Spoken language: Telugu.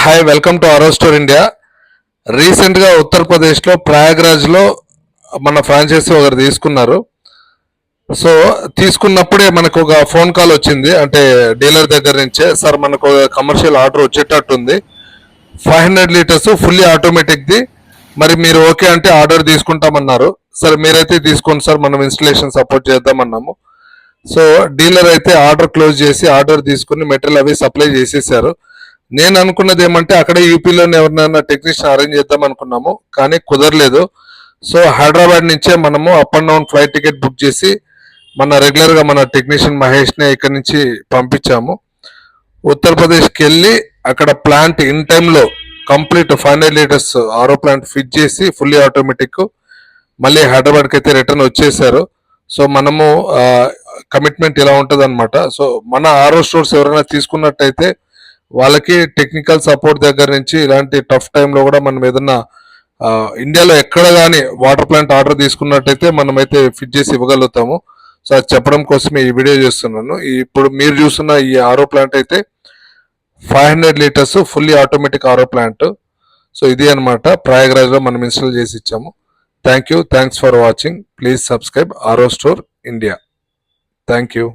హాయ్, వెల్కమ్ టు ఆరో స్టోర్ ఇండియా. రీసెంట్గా ఉత్తరప్రదేశ్లో ప్రయాగ్రాజ్లో మన ఫ్రాంచైజీ ఒకరు తీసుకున్నారు. సో తీసుకున్నప్పుడే మనకు ఒక ఫోన్ కాల్ వచ్చింది, అంటే డీలర్ దగ్గర నుంచే. సార్ మనకు కమర్షియల్ ఆర్డర్ వచ్చేటట్టుంది, 500 లీటర్స్ ఫుల్లీ ఆటోమేటిక్ది, మరి మీరు ఓకే అంటే ఆర్డర్ తీసుకుంటామన్నారు. సరే మీరైతే తీసుకోండి సార్, మనం ఇన్స్టలేషన్ సపోర్ట్ చేద్దామన్నాము. సో డీలర్ అయితే ఆర్డర్ క్లోజ్ చేసి ఆర్డర్ తీసుకుని మెటీరియల్ అవి సప్లై చేసేసారు. నేను అనుకున్నది ఏమంటే అక్కడే యూపీలోనే ఎవరినైనా టెక్నీషియన్ అరేంజ్ చేద్దాం అనుకున్నాము, కానీ కుదరలేదు. సో హైదరాబాద్ నుంచే మనము up and down flight ticket book చేసి మన రెగ్యులర్గా మన టెక్నీషియన్ మహేష్ని ఇక్కడి నుంచి పంపించాము. ఉత్తరప్రదేశ్కి వెళ్ళి అక్కడ ప్లాంట్ ఇన్ టైంలో కంప్లీట్ 500 లీటర్స్ ఆరో ప్లాంట్ ఫిట్ చేసి ఫుల్లీ ఆటోమేటిక్ మళ్ళీ హైదరాబాద్కి అయితే రిటర్న్ వచ్చేసారు. సో మనము కమిట్మెంట్ ఇలా ఉంటుంది అనమాట. సో మన ఆరో స్టోర్స్ ఎవరైనా తీసుకున్నట్టయితే వాళ్ళకి టెక్నికల్ సపోర్ట్ దగ్గర నుంచి ఇలాంటి టఫ్ టైంలో కూడా మనం ఏదన్నా ఇండియాలో ఎక్కడ కానీ వాటర్ ప్లాంట్ ఆర్డర్ తీసుకున్నట్టయితే మనమైతే ఫిట్ చేసి ఇవ్వగలుగుతాము. సో అది చెప్పడం కోసమే ఈ వీడియో చేస్తున్నాను. ఇప్పుడు మీరు చూస్తున్న ఈ ఆరో ప్లాంట్ అయితే 500 లీటర్స్ ఫుల్లీ ఆటోమేటిక్ ఆరో ప్లాంట్. సో ఇది అనమాట ప్రయాగ్రాజ్లో మనం ఇన్స్టాల్ చేసి ఇచ్చాము. Thanks for watching. Please subscribe ఆరో స్టోర్ ఇండియా. Thank you.